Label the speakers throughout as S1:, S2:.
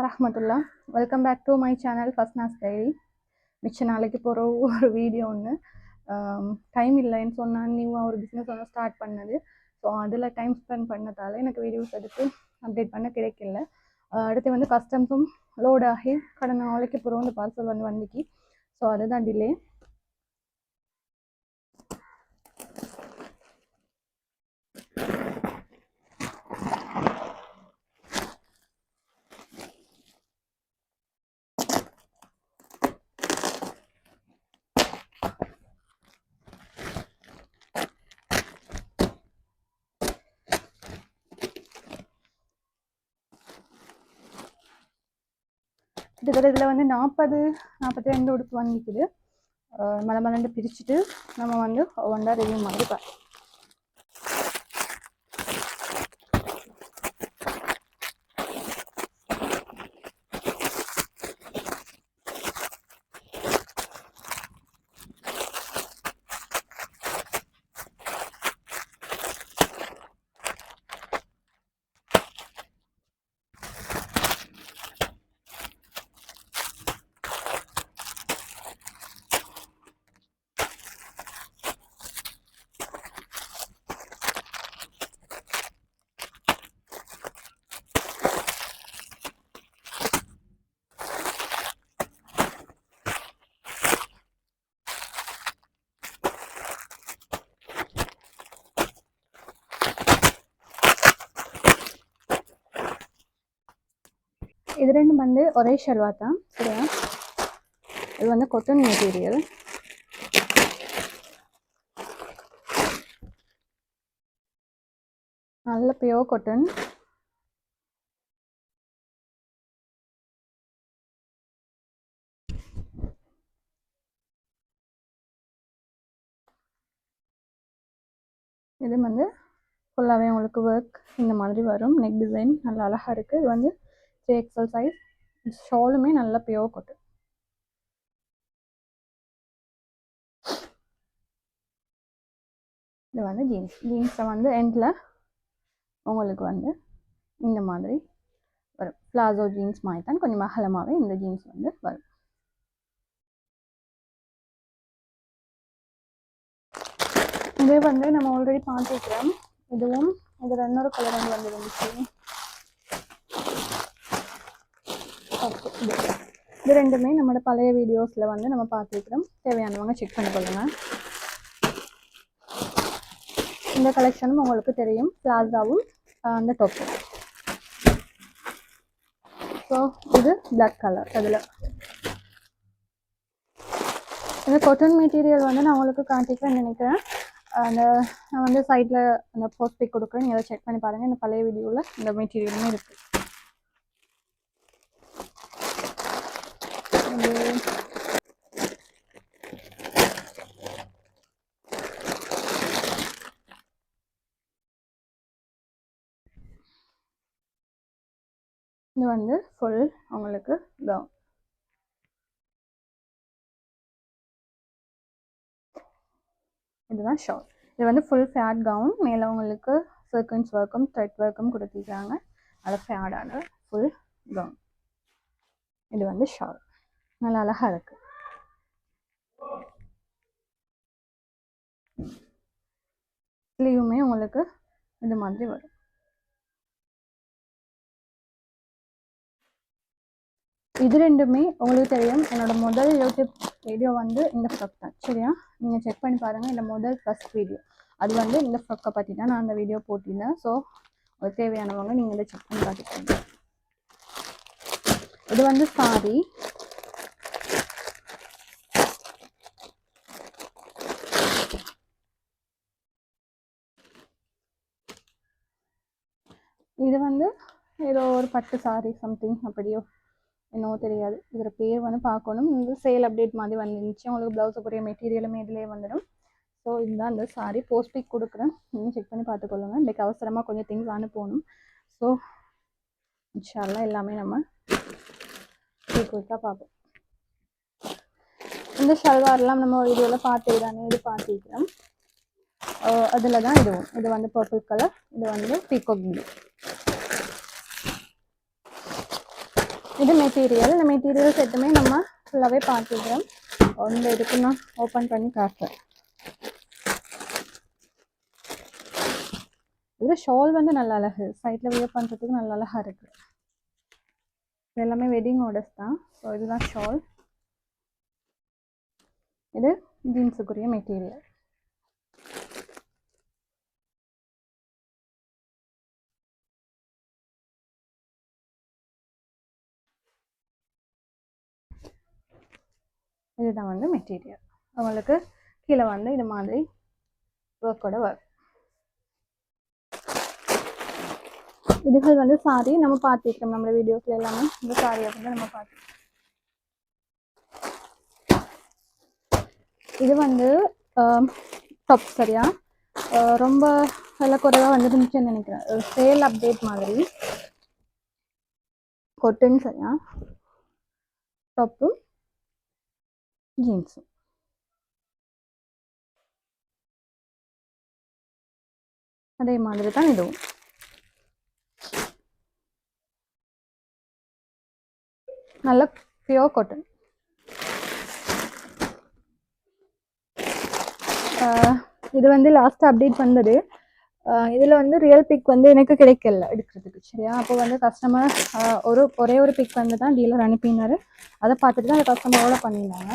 S1: வரஹ்மத்துல்லாஹ். Welcome back to my channel first Naz diary. மிச்ச நாளைக்கு போகிற ஒரு வீடியோ ஒன்று. டைம் இல்லைன்னு சொன்னால் நியூவாக ஒரு பிஸ்னஸ் ஒன்று ஸ்டார்ட் பண்ணது. ஸோ அதில் டைம் ஸ்பெண்ட் பண்ணதால் எனக்கு வீடியோஸ் எடுத்து அப்டேட் பண்ண கிடைக்கல. அடுத்து வந்து கஸ்டம்ஸும் லோட் ஆகி கடந்த நாளைக்கு போகிறோம் இந்த பார்சல் வந்துச்சு. ஸோ அதுதான் டிலே. கிட்டத்தட்ட இதில் வந்து 42 உடுப்பு வாங்கிக்குது. மலமலண்டு பிரிச்சுட்டு நம்ம வந்து ஒவ்வொன்றா ரிவ்யூ மாதிரி பார்க்கலாம். இது ரெண்டும் வந்து ஒரே ஷல்வார் தான், சரியா? இது வந்து காட்டன் மெட்டீரியல். நல்ல பியோர் காட்டன். இது வந்து ஃபுல்லாகவே உங்களுக்கு ஒர்க் இந்த மாதிரி வரும். நெக் டிசைன் நல்லா அழகாக இருக்குது. இது வந்து 3XL சைஸ். ஷாலுமே நல்ல பியோர் காட்டன். இது வந்து ஜீன்ஸை வந்து எண்டில் உங்களுக்கு வந்து இந்த மாதிரி வரும். பிளாசோ ஜீன்ஸ் மாதிரி தான், கொஞ்சம் அகலமாகவே இந்த ஜீன்ஸ் வந்து வரும். இதே வந்து நம்ம ஆல்ரெடி பார்த்துக்கிறோம். இதுவும் இதில் இன்னொரு கலர் வந்து வந்துருந்துச்சு. ஓகே, இது ரெண்டுமே நம்மளோட பழைய வீடியோஸில் வந்து நம்ம பார்த்துக்கிறோம். தேவையானவங்க செக் பண்ணிக்கொள்ளுங்க. இந்த கலெக்ஷனும் உங்களுக்கு தெரியும், பிளாசாவும் அந்த டாப்பும். ஸோ இது பிளாக் கலர். அதில் இந்த காட்டன் மெட்டீரியல் வந்து நான் உங்களுக்கு காட்டிக்கிறேன்னு நினைக்கிறேன். நான் வந்து சைடில் அந்த போஸ்ட் பிக் கொடுக்குறேன், நீங்கள் அதை செக் பண்ணி பாருங்கள். இந்த பழைய வீடியோவில் இந்த மெட்டீரியலுமே இருக்குது. இது வந்து ஃபுல் உங்களுக்கு கவுன். இதுதான் ஷால். இது வந்து ஃபுல் ஃபேட் கவுன். மேலே உங்களுக்கு சர்க்கன்ஸ் ஒர்க்கும் த்ரெட் ஒர்க்கும் கொடுத்துருக்காங்க. அது ஃபேடான ஃபுல் கவுன். இது வந்து ஷால் நல்லா அழகாக இருக்குது. ஸ்லீவுமே உங்களுக்கு இது மாதிரி வரும். இது ரெண்டுமே உங்களுக்கு தெரியும். என்னோட முதல் யூடியூப் வீடியோ வந்து இந்த ஃப்ராக் தான், சரியா? நீங்கள் செக் பண்ணி பாருங்கள். இந்த முதல் ஃபர்ஸ்ட் வீடியோ அது வந்து இந்த ஃப்ராக்கை பற்றி தான் நான் அந்த வீடியோ போட்டிருந்தேன். ஸோ உங்களுக்கு தேவையானவங்க நீங்கள் இதை செக் பண்ணி பார்த்துக்கோங்க. இது வந்து சாரி. இது வந்து ஏதோ ஒரு பட்டு சாரி சம்திங் அப்படியோ என்னவோ தெரியாது. இதில் பேர் வந்து பார்க்கணும். இது சேல் அப்டேட் மாதிரி வந்துருந்துச்சு. உங்களுக்கு ப்ளவுஸுக்குரிய மெட்டீரியலுமே இதிலே வந்துடும். ஸோ இதுதான் அந்த சாரி. போஸ்ட் பிக் கொடுக்குறேன், நீங்கள் செக் பண்ணி பார்த்துக்கொள்ளுங்க. இன்றைக்கு அவசரமாக கொஞ்சம் திங்ஸ் அனுப்பணும். ஸோ இன்ஷால்லாம் எல்லாமே நம்ம குயிக்காக பார்ப்போம். இந்த ஷல்வார்லாம் நம்ம வீடியோவில் பார்த்துதானே இது பார்த்துக்கிறோம். அதில் தான் இதுவும். இது வந்து பர்பிள் கலர், இது வந்து பீகாக் ப்ளூ. இது மெட்டீரியல். இந்த மெட்டீரியல் செட்டுமே நம்ம ஃபுல்லாகவே பார்த்துக்கிறோம். ஒன்று இதுக்கு நான் ஓப்பன் பண்ணி காட்டுறேன். இதில் ஷால் வந்து நல்ல அழகு, சைடில் வியர் பண்ணுறதுக்கு நல்ல அழகாக இருக்குது. இது எல்லாமே வெட்டிங் ஆர்டர்ஸ் தான். ஸோ இதுதான் ஷால். இது ஜீன்ஸுக்குரிய மெட்டீரியல். இதுதான் வந்து மெட்டீரியல். அவங்களுக்கு கீழே வந்து இது மாதிரி ஒர்க்கோட ஒர்க். இதுகள் வந்து சாரி நம்ம பார்த்துருக்கோம், நம்ம வீடியோஸ்ல எல்லாமே இந்த சாரியை வந்து நம்ம பார்த்துருக்கோம். இது வந்து டாப் சரியா ரொம்ப விலை குறைவாக வந்துருந்துச்சுன்னு நினைக்கிறேன். சேல் அப்டேட் மாதிரி கொட்டுன்னு சரியா டாப்பும் ஜீன்ஸும். அதே மாதிரி தான் இதுவும். நல்ல பியோர் காட்டன். இது வந்து லாஸ்ட் அப்டேட் வந்தது. இதில் வந்து ரியல் பிக் வந்து எனக்கு கிடைக்கல எடுக்கிறதுக்கு சரியா. அப்போ வந்து கஸ்டமர் ஒரே ஒரு பிக் வந்து தான் டீலர் அனுப்பினார். அதை பார்த்துட்டு தான் அந்த கஸ்டமரோட பண்ணியிருந்தாங்க.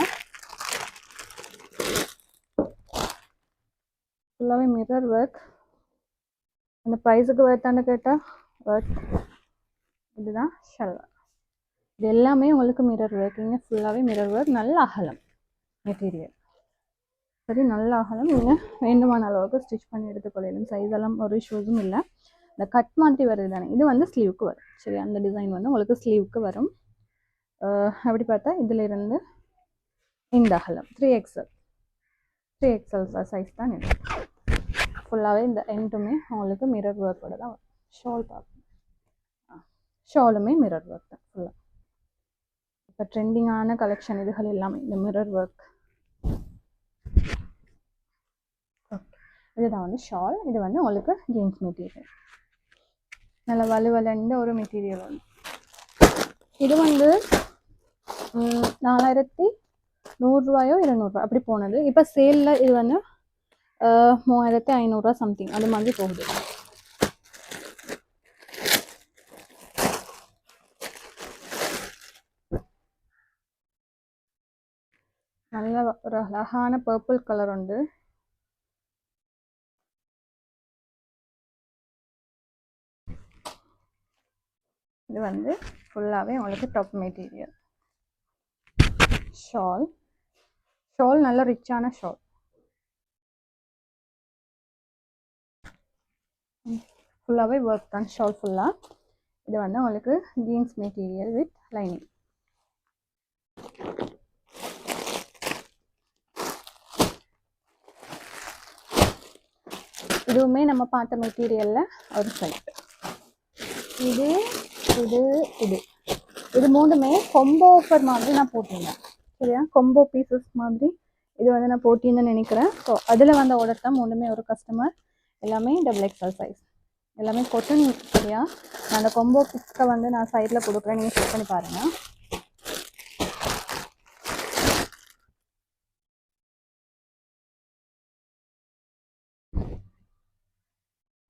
S1: ஃபுல்லாகவே மிரர் ஒர்க். அந்த ப்ரைஸுக்கு ஒர்த்தான்னு கேட்டால் ஒர்த். இதுதான் ஷல்வார். இது எல்லாமே உங்களுக்கு மிரர் ஒர்க். இங்கே ஃபுல்லாகவே மிரர் ஒர்க். நல்ல அகலம் மெட்டீரியல், சரி நல்ல அகலம். நீங்கள் வேண்டுமான அளவுக்கு ஸ்டிச் பண்ணி எடுத்துக்கொள்ளலாம். சைஸ் எல்லாம் ஒரு இஷ்யூஸும் இல்லை. இந்த கட் மாதிரி வருது தானே, இது வந்து ஸ்லீவுக்கு வரும் சரி. அந்த டிசைன் வந்து உங்களுக்கு ஸ்லீவுக்கு வரும். அப்படி பார்த்தா இதில் இருந்து இந்த அகலம் 3XL சைஸ் தான் இது. ஃபுல்லாகவே இந்த எண்டுமே உங்களுக்கு மிரர் ஒர்க்கோட தான் வரும். ஷால் பார்க்கணும், ஷாலுமே மிரர் ஒர்க் தான் ஃபுல்லாக. இப்போ ட்ரெண்டிங்கான கலெக்ஷன் இதுகள் எல்லாமே இந்த மிரர் ஒர்க். இதுதான் வந்து ஷால். இது வந்து உங்களுக்கு ஜீன்ஸ் மெட்டீரியல், நல்ல வலுவலண்ட ஒரு மெட்டீரியல் வந்து. இது வந்து 4100 200 அப்படி போனது. இப்போ சேலில் இது வந்து 3500 சம்திங் அது மாதிரி போகுது. நல்ல ஒரு அழகான பர்பிள் கலர் உண்டு. இது வந்து ஃபுல்லாகவே உங்களுக்கு டாப் மெட்டீரியல். ஷால் நல்ல ரிச்சான ஷால். ஃபுல்லாகவே ஒர்க் தான் ஷால் ஃபுல்லாக. இது வந்து உங்களுக்கு ஜீன்ஸ் மெட்டீரியல் வித் லைனிங். இதுவுமே நம்ம பார்த்த மெட்டீரியலில் ஒரு சைட். இது இது இது இது மூணுமே கொம்போ ஆஃபர் மாதிரி நான் போட்டிருந்தேன் சரியா. கொம்போ பீசஸ் மாதிரி இது வந்து நான் போட்டிருந்தேன்னு நினைக்கிறேன். ஸோ அதில் வந்த ஆர்டர் தான் மூணுமே. ஒரு கஸ்டமர் எல்லாமே XXL சைஸ், எல்லாமே கொட்டன் சரியா. நான் அந்த கொம்போ பிக்ஸை வந்து நான் சைடில் கொடுக்குறேன், நீங்கள் செக் பண்ணி பாருங்கள்.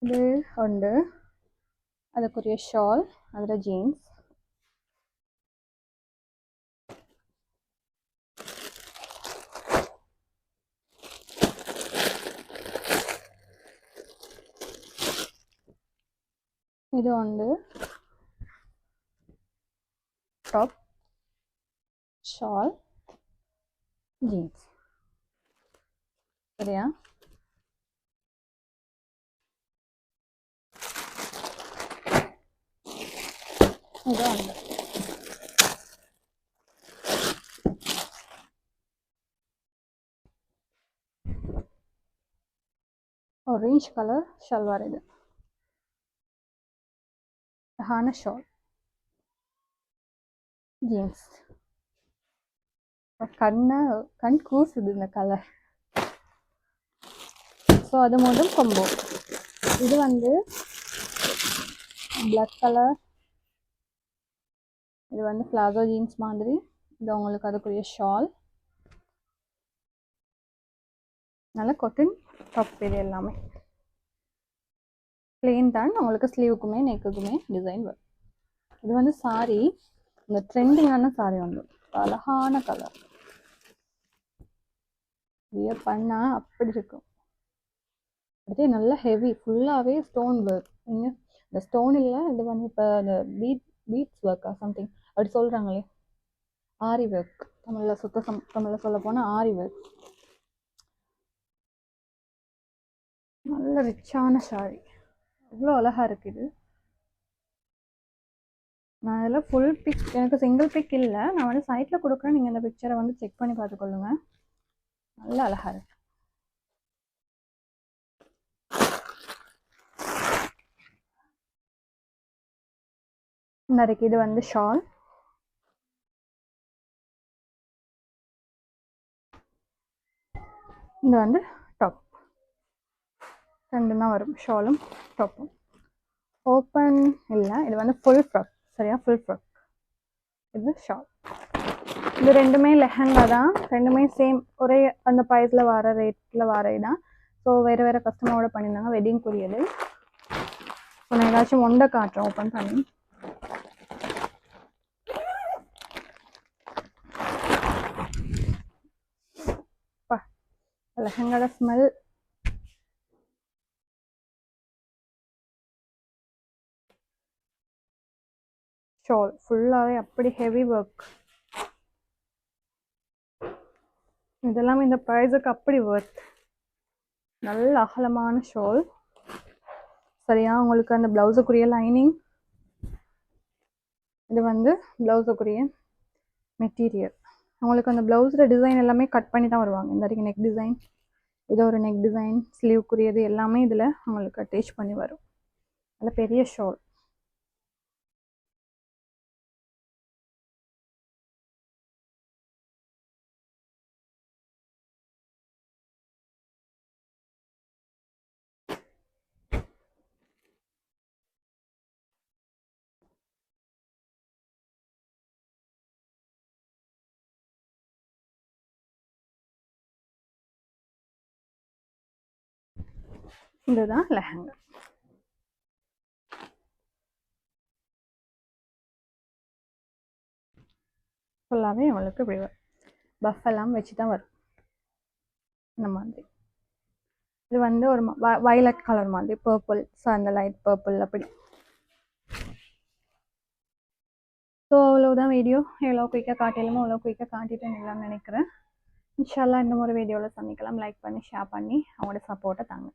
S1: இது உண்டு அதுக்குரிய ஷால், அதில் ஜீன்ஸ். இது உண்டு டாப், ஷால், ஜீன்ஸ் சரியா. இது உண்டு ஆரஞ்ச் கலர் ஷல்வார். இது அழகான ஷால், ஜீன்ஸ். கண் கூசுது இந்த கலர். ஸோ அது மூலம் கொம்போ. இது வந்து பிளாக் கலர் இது வந்து பிளாசோ ஜீன்ஸ் மாதிரி. இது உங்களுக்கு அதுக்குரிய ஷால். நல்ல காட்டன் டாப் இது எல்லாமே பிளெயின் தான். உங்களுக்கு ஸ்லீவுக்குமே நெக்குக்குமே டிசைன் வரும். இது வந்து சாரி, இந்த ட்ரெண்டிங்கான சாரி வந்து அழகான கலர். வியர் பண்ணா அப்படி இருக்கும். அடுத்து நல்ல ஹெவி ஃபுல்லாகவே ஸ்டோன் ஒர்க். இங்கே இந்த ஸ்டோன் இல்லை, இது வந்து இப்போ இந்த பீட்ஸ் ஒர்க்கா சம்திங் அப்படி சொல்கிறாங்களே, ஆரி ஒர்க். தமிழில் சொல்ல போனால் ஆரி ஒர்க். நல்ல ரிச்சான சாரி, அவ்வளோ அழகாக இருக்குது. நான் இதில் ஃபுல் பிக், எனக்கு சிங்கிள் பிக் இல்லை, நான் வந்து சைட்டில் கொடுக்குறேன். நீங்கள் இந்த பிக்சரை வந்து செக் பண்ணி பார்த்துக்கொள்ளுங்க. நல்ல அழகாக இருக்கு. இந்த இருக்கு, இது வந்து ஷால். இது வந்து டாப். ரெண்டு தான் வரும், ஷாலும் டாப்பும். ஓப்பன் இல்லை, இது வந்து ஃபுல் ஃப்ராக். சரியா, ஃபுல் ஃப்ராக். இது ஷால். இது ரெண்டுமே லெஹங்கா தான். ரெண்டுமே சேம், ஒரே அந்த ப்ரைஸில் வர ரேட்டில் வர தான். ஸோ வேறு வேறு கஸ்டமரோட பண்ணியிருந்தாங்க, வெட்டிங்குரியது. ஸோ நான் ஏதாச்சும் ஒன்றை காட்டுறேன் ஓப்பன் பண்ணி. லெஹங்காட ஸ்மெல் ஷால் ஃபுல்லாகவே அப்படி ஹெவி ஒர்க். இதெல்லாம் இந்த ப்ரைஸுக்கு அப்படி ஒர்த். நல்ல அகலமான ஷால். சரியா, உங்களுக்கு அந்த ப்ளவுஸுக்குரிய லைனிங், இது வந்து ப்ளவுஸுக்குரிய மெட்டீரியல். உங்களுக்கு அந்த ப்ளவுஸில் டிசைன் எல்லாமே கட் பண்ணி தான் வருவாங்க. இந்த வரைக்கும் நெக் டிசைன், இது ஒரு நெக் டிசைன், ஸ்லீவ்க்குரியது எல்லாமே இதில் உங்களுக்கு அட்டேச் பண்ணி வரும். நல்ல பெரிய ஷால். இதுதான் லெஹங்கா. ஃபுல்லாகவே உங்களுக்கு இப்படி வரும். பஃப் எல்லாம் வச்சு தான் வரும் இந்த மாதிரி. இது வந்து ஒரு வயலட் கலர் மாதிரி, பர்பிள். ஸோ அந்த லைட் பர்பிள் அப்படி. ஸோ அவ்வளோதான் வீடியோ. எவ்வளோ குயிக்காக காட்டிலுமோ அவ்வளோ குயிக்காக காட்டிட்டேன்னு நினைக்கிறேன். இன்ஷால்லா இன்னும் ஒரு வீடியோவில் சந்திக்கலாம். லைக் பண்ணி ஷேர் பண்ணி அவங்களோட சப்போர்ட்டை தாங்க.